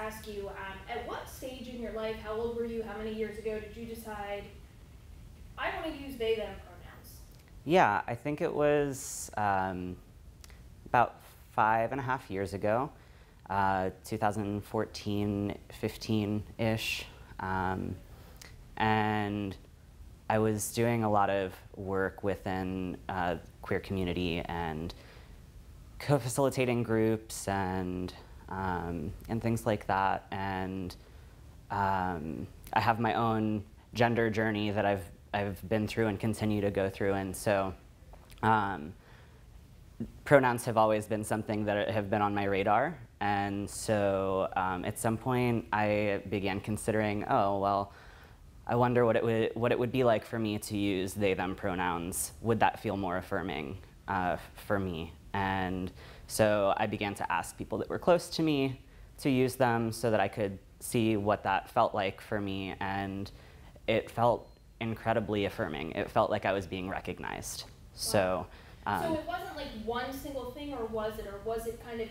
ask you, at what stage in your life, how old were you, how many years ago did you decide, I want to use they, them pronouns? Yeah, I think it was about 5.5 years ago, 2014, 15-ish. And I was doing a lot of work within queer community and co-facilitating groups and things like that. And I have my own gender journey that I've been through and continue to go through. And so pronouns have always been something that have been on my radar. And so at some point I began considering, oh, well, I wonder what it would be like for me to use they, them pronouns. Would that feel more affirming for me? And so I began to ask people that were close to me to use them so that I could see what that felt like for me. And it felt incredibly affirming. It felt like I was being recognized. Wow. So it wasn't like one single thing, or was it kind of,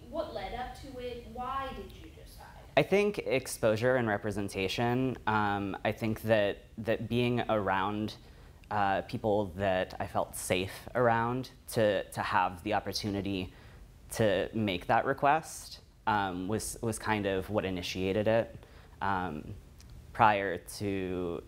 what led up to it? Why did you decide? I think exposure and representation. I think that being around people that I felt safe around to have the opportunity to make that request was kind of what initiated it. Prior to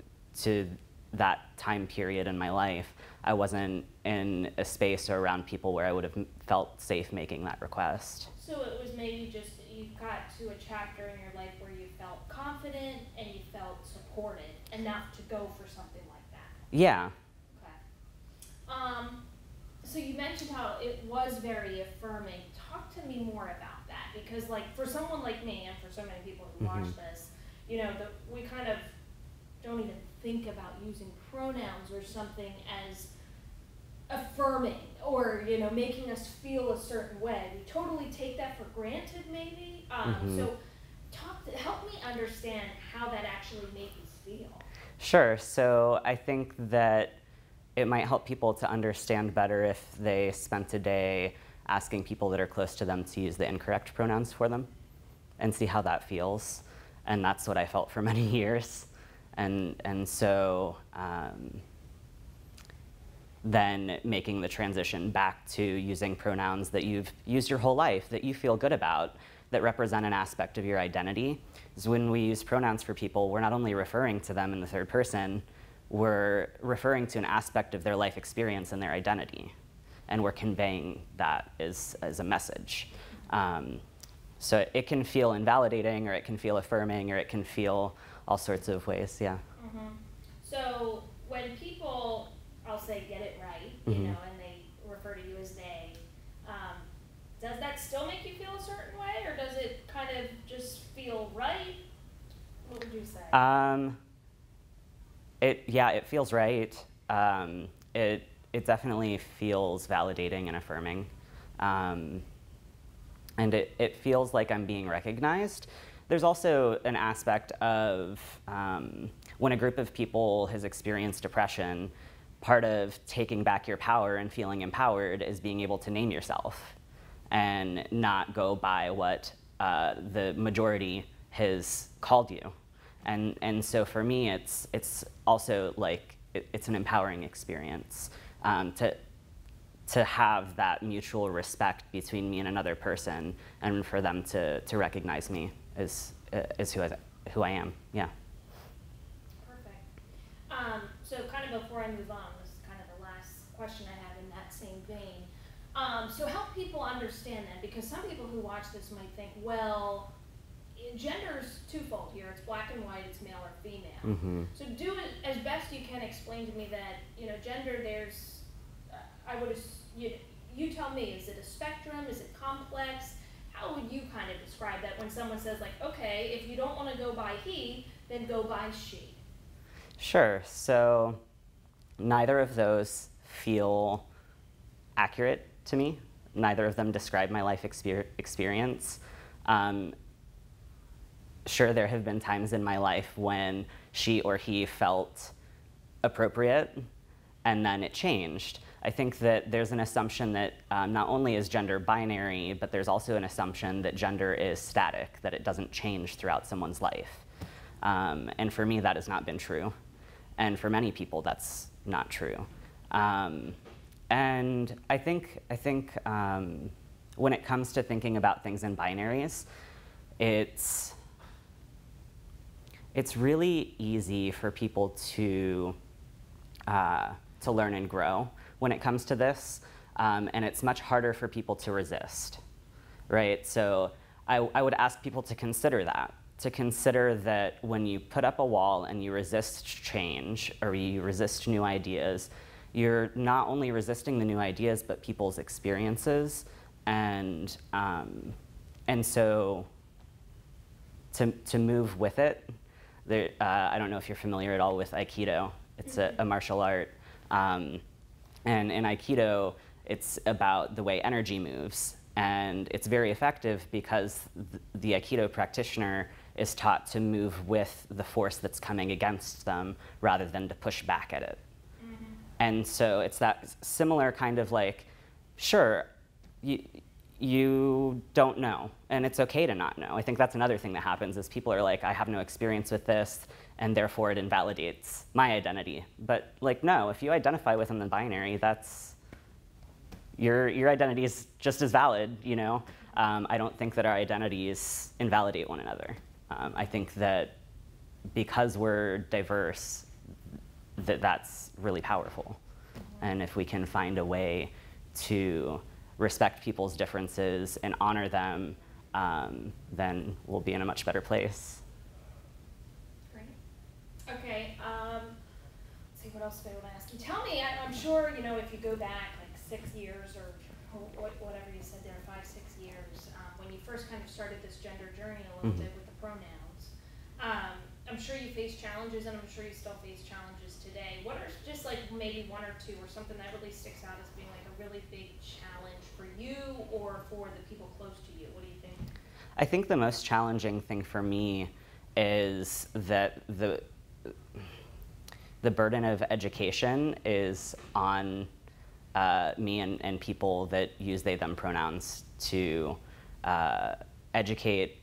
that time period in my life, I wasn't in a space or around people where I would have felt safe making that request. So it was maybe just you got to a chapter in your life where you felt confident and you felt supported enough to go for something like that. Yeah. Okay. So you mentioned how it was very affirming. Talk to me more about that, because like for someone like me and for so many people who watch this, we kind of don't even think about using pronouns or something as affirming or making us feel a certain way. We totally take that for granted, maybe. So help me understand how that actually made you feel. Sure. So I think that it might help people to understand better if they spent a day asking people that are close to them to use the incorrect pronouns for them and see how that feels. And that's what I felt for many years. And so then making the transition back to using pronouns that you've used your whole life, that you feel good about, that represent an aspect of your identity. Is when we use pronouns for people, we're not only referring to them in the third person, we're referring to an aspect of their life experience and their identity. And we're conveying that as a message. So it can feel invalidating, or it can feel affirming, or it can feel all sorts of ways, yeah. So when people, I'll say, get it right, and they refer to you as they, does that still make you feel a certain way, or does it kind of just feel right? What would you say? It feels right. It definitely feels validating and affirming. And it feels like I'm being recognized. There's also an aspect of when a group of people has experienced depression, part of taking back your power and feeling empowered is being able to name yourself and not go by what the majority has called you. And so for me, it's also like it's an empowering experience to have that mutual respect between me and another person, and for them to recognize me as who I am. Yeah. Perfect. So kind of before I move on, this is kind of the last question I have in that same vein. So help people understand that, because some people who watch this might think, well, gender's twofold here. It's black and white, it's male or female. So do it as best you can explain to me that, gender, there's, you tell me, is it a spectrum? Is it complex? How would you kind of describe that when someone says, like, okay, if you don't want to go by he, then go by she? Sure. So neither of those feel accurate to me. Neither of them describe my life experience. Sure, there have been times in my life when she or he felt appropriate, and then it changed. I think that there's an assumption that not only is gender binary, but there's also an assumption that gender is static, that it doesn't change throughout someone's life. And for me, that has not been true. And for many people, that's not true. And I think when it comes to thinking about things in binaries, it's really easy for people to learn and grow when it comes to this, and it's much harder for people to resist, right? So I would ask people to consider that when you put up a wall and you resist change or you resist new ideas, you're not only resisting the new ideas, but people's experiences. And so to move with it, I don't know if you're familiar at all with Aikido. It's a martial art. And in Aikido, it's about the way energy moves. And it's very effective because the Aikido practitioner is taught to move with the force that's coming against them rather than to push back at it. Mm-hmm. And so it's that similar kind of like, sure, you don't know, and it's okay to not know. I think that's another thing that happens is people are like, I have no experience with this, and therefore it invalidates my identity. But like, no, if you identify within the binary, that's, your identity is just as valid, you know? I don't think that our identities invalidate one another. I think that because we're diverse, that's really powerful. And if we can find a way to respect people's differences and honor them, then we'll be in a much better place. Great. Okay, let's see, what else do I want to ask you? Tell me, I'm sure, you know, if you go back like 6 years or whatever you said there, 5, 6 years, when you first kind of started this gender journey a little bit with the pronouns, I'm sure you faced challenges, and I'm sure you still face challenges today. What are just like maybe 1 or 2 or something that really sticks out as being like a really big challenge for you or for the people close to you? What do you think? I think the most challenging thing for me is that the burden of education is on me and people that use they, them pronouns to educate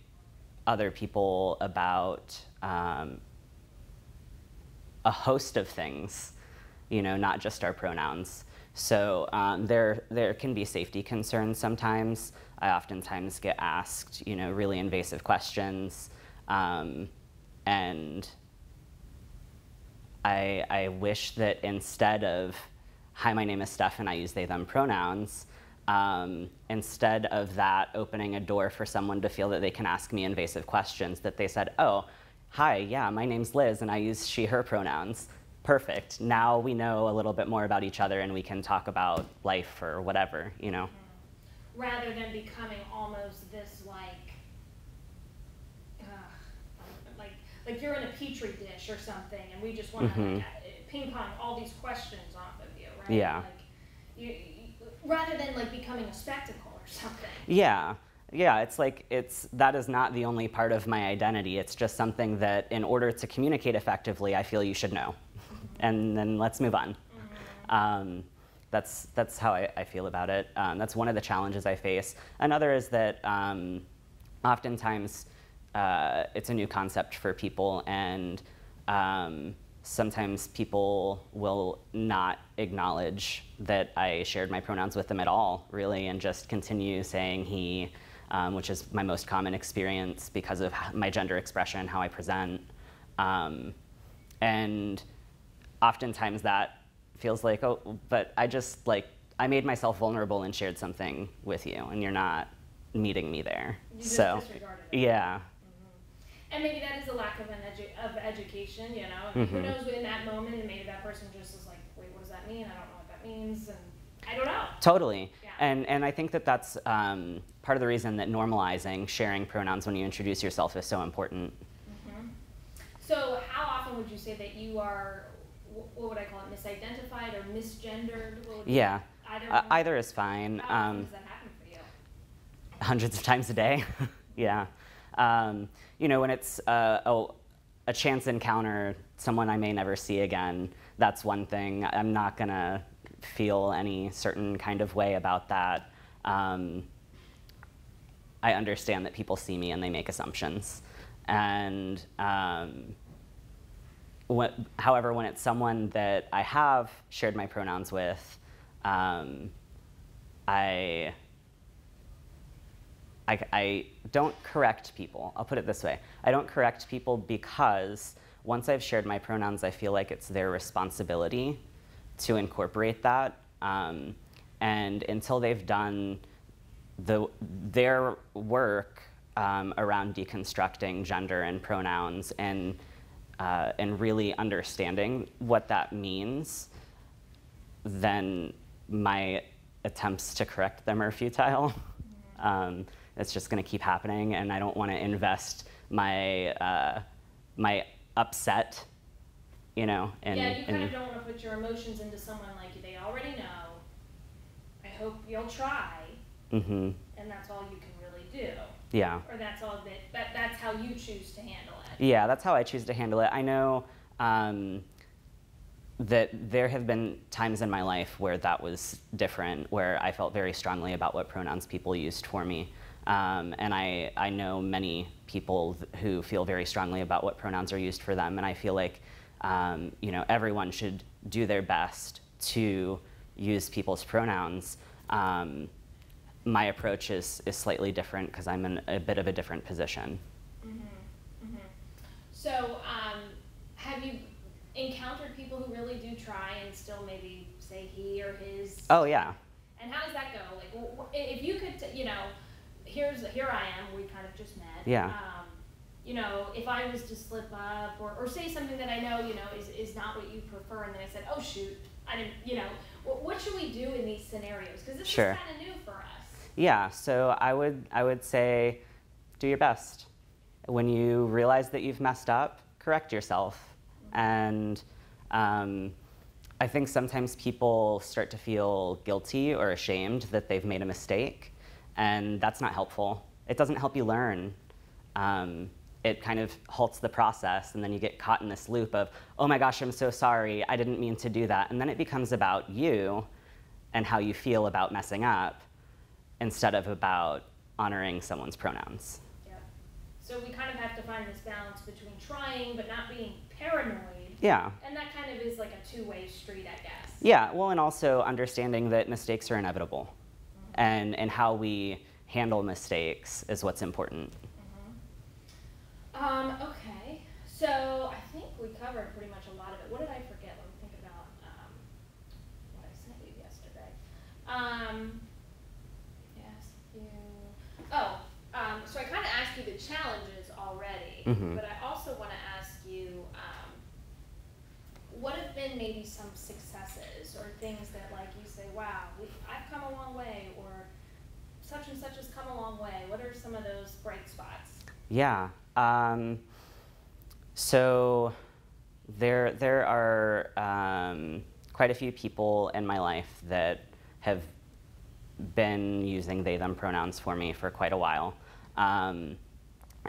other people about a host of things, you know, not just our pronouns. So there can be safety concerns sometimes. I oftentimes get asked, you know, really invasive questions, and I wish that instead of, hi, my name is Steph and I use they, them pronouns, instead of that opening a door for someone to feel that they can ask me invasive questions, that they said, oh, hi, yeah, my name's Liz and I use she, her pronouns. Perfect. Now we know a little bit more about each other and we can talk about life or whatever, you know? Rather than becoming almost this like you're in a petri dish or something and we just want to like, ping pong all these questions off of you, right? Yeah. Like rather than like becoming a spectacle or something. Yeah. Yeah, it's like, that is not the only part of my identity. It's just something that in order to communicate effectively, I feel you should know. And then let's move on. That's how I feel about it. That's one of the challenges I face. Another is that oftentimes it's a new concept for people, and sometimes people will not acknowledge that I shared my pronouns with them at all, really, and just continue saying he, which is my most common experience because of my gender expression, how I present. And oftentimes that feels like, oh, but I made myself vulnerable and shared something with you, and you're not meeting me there. You just disregarded it. Yeah. And maybe that is a lack of education, you know? Who knows in that moment, and maybe that person just is like, wait, what does that mean? I don't know what that means, and I don't know. Totally. Yeah. And I think that that's part of the reason that normalizing sharing pronouns when you introduce yourself is so important. So how often would you say that you are, what would I call it, misidentified or misgendered? Yeah, either is fine. How often does that happen for you? Hundreds of times a day, yeah. You know, when it's a chance encounter, someone I may never see again, that's one thing. I'm not gonna feel any certain kind of way about that. I understand that people see me and they make assumptions. And however, when it's someone that I have shared my pronouns with, I don't correct people. I'll put it this way. I don't correct people because once I've shared my pronouns, I feel like it's their responsibility to incorporate that. And until they've done their work around deconstructing gender and pronouns and really understanding what that means, then my attempts to correct them are futile. It's just going to keep happening, and I don't want to invest my my upset, you know. Yeah, you kind of don't want to put your emotions into someone like they already know. I hope you'll try, and that's all you can really do. Yeah. Or that's all that's how you choose to handle it. Yeah, that's how I choose to handle it. I know that there have been times in my life where that was different, where I felt very strongly about what pronouns people used for me. And I know many people who feel very strongly about what pronouns are used for them, and I feel like you know, everyone should do their best to use people's pronouns. My approach is slightly different because I'm in a bit of a different position. So have you encountered people who really do try and still maybe say he or his? Oh, yeah. And how does that go? Like, if you could, you know, here I am, we kind of just met. Yeah. You know, if I was to slip up or say something that I know, you know, is not what you prefer, and then I said, oh, shoot, I didn't, you know, what should we do in these scenarios? Because this is kind of new for us. Yeah, so I would say do your best. When you realize that you've messed up, correct yourself. And I think sometimes people start to feel guilty or ashamed that they've made a mistake, and that's not helpful. It doesn't help you learn. It kind of halts the process, and then you get caught in this loop of, oh my gosh, I'm so sorry, I didn't mean to do that. And then it becomes about you and how you feel about messing up instead of about honoring someone's pronouns. Yeah. So we kind of have to find this balance between trying but not being paranoid. Yeah. And that kind of is like a two-way street, I guess. Yeah, well, and also understanding that mistakes are inevitable. And how we handle mistakes is what's important. Okay, so I think we covered pretty much a lot of it. What did I forget? Let me think about what I sent you yesterday. So I kind of asked you the challenges already, but I also want to ask you what have been maybe some successes or things that, like, you say, wow, I've come a long way, or such and such has come a long way. What are some of those bright spots? Yeah. So there are quite a few people in my life that have been using they, them pronouns for me for quite a while.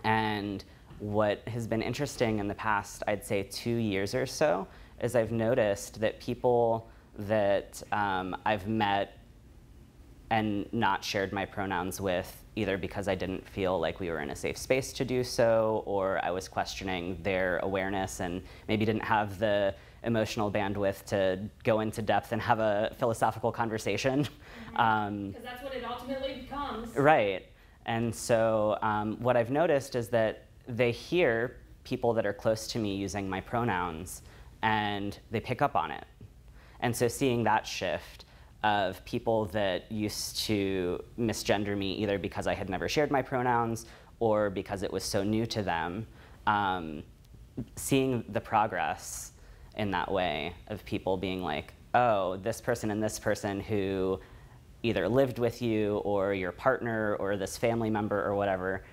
And what has been interesting in the past, I'd say 2 years or so, is I've noticed that people that I've met and not shared my pronouns with, either because I didn't feel like we were in a safe space to do so, or I was questioning their awareness and maybe didn't have the emotional bandwidth to go into depth and have a philosophical conversation. Because that's what it ultimately becomes. Right. And so what I've noticed is that they hear people that are close to me using my pronouns, and they pick up on it. And so seeing that shift of people that used to misgender me either because I had never shared my pronouns or because it was so new to them, seeing the progress in that way of people being like, oh, this person and this person who either lived with you or your partner or this family member or whatever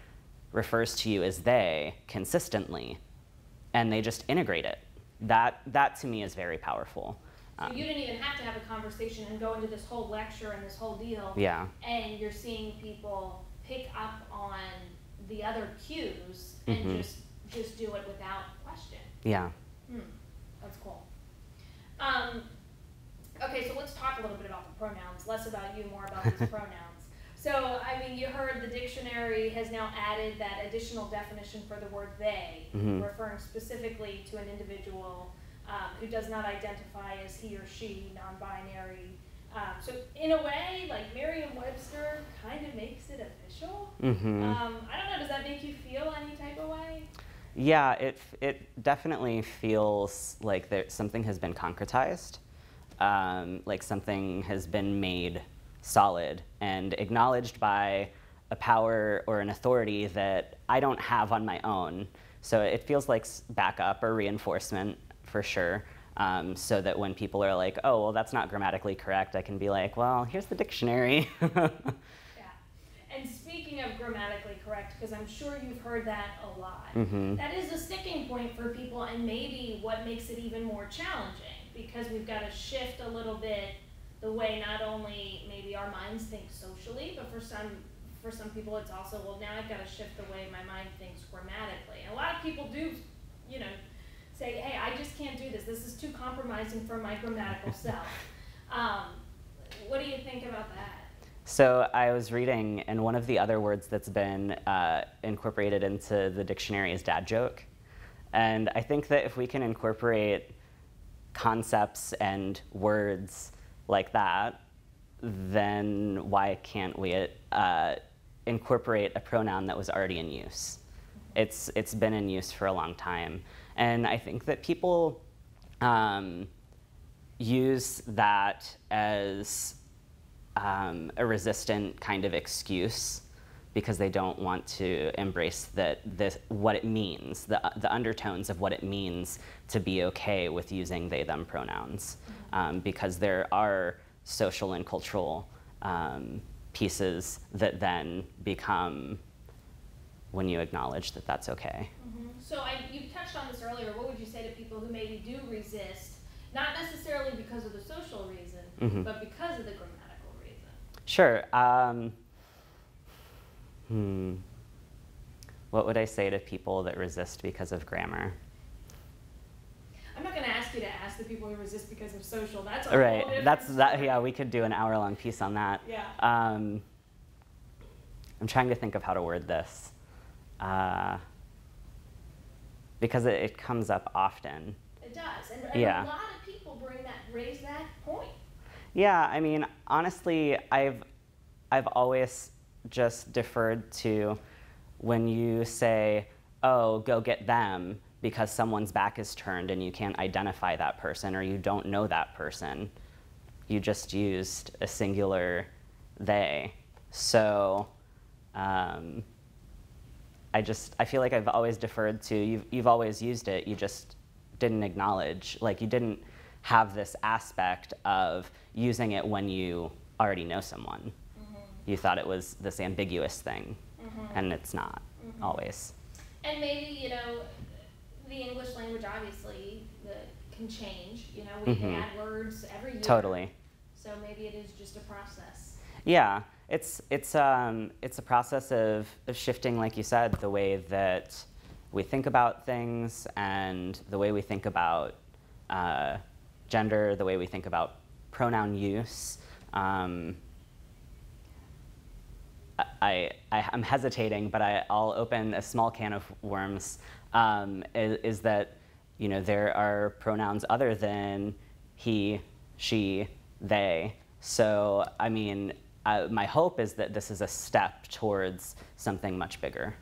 refers to you as they consistently, and they just integrate it. That to me is very powerful. So you didn't even have to have a conversation and go into this whole lecture and this whole deal. Yeah. And you're seeing people pick up on the other cues and just do it without question. Yeah. That's cool. Okay, so let's talk a little bit about the pronouns, less about you, more about these pronouns. So, I mean, you heard the dictionary has now added that additional definition for the word they, referring specifically to an individual who does not identify as he or she, non-binary. So, in a way, like Merriam-Webster kind of makes it official. I don't know, does that make you feel any type of way? Yeah, it definitely feels like something has been concretized. Like something has been made solid and acknowledged by a power or an authority that I don't have on my own. So it feels like backup or reinforcement for sure. So that when people are like, oh, well, that's not grammatically correct, I can be like, well, here's the dictionary. Yeah. And speaking of grammatically correct, because I'm sure you've heard that a lot, that is a sticking point for people and maybe what makes it even more challenging. Because we've got to shift a little bit the way not only maybe our minds think socially, but for some people it's also, well, now I've got to shift the way my mind thinks grammatically. And a lot of people do, you know, say, hey, I just can't do this. This is too compromising for my grammatical self. What do you think about that? So I was reading, and one of the other words that's been incorporated into the dictionary is dad joke. And I think that if we can incorporate concepts and words like that, then why can't we incorporate a pronoun that was already in use? It's been in use for a long time. And I think that people use that as a resistant kind of excuse because they don't want to embrace what it means, the undertones of what it means to be okay with using they, them pronouns. Because there are social and cultural pieces that then become when you acknowledge that that's okay. So you touched on this earlier. What would you say to people who maybe do resist, not necessarily because of the social reason, but because of the grammatical reason? Sure. What would I say to people that resist because of grammar? I'm not going to ask you to ask the people who resist because of social. That's a right. whole different That's that. story. Yeah, we could do an hour-long piece on that. Yeah. I'm trying to think of how to word this because it comes up often. It does, and yeah. a lot of people raise that point. Yeah, I mean, honestly, I've always just deferred to when you say, oh, go get them, because someone's back is turned and you can't identify that person or you don't know that person. You just used a singular they. So I feel like I've always deferred to, you've always used it, you just didn't acknowledge, like you didn't have this aspect of using it when you already know someone. You thought it was this ambiguous thing, and it's not always. And maybe, you know, the English language obviously can change. You know, we can add words every year. Totally. So maybe it is just a process. Yeah, it's a process of shifting, like you said, the way that we think about things and the way we think about gender, the way we think about pronoun use. I'm hesitating, but I'll open a small can of worms, is that, you know, there are pronouns other than he, she, they. So, I mean, my hope is that this is a step towards something much bigger.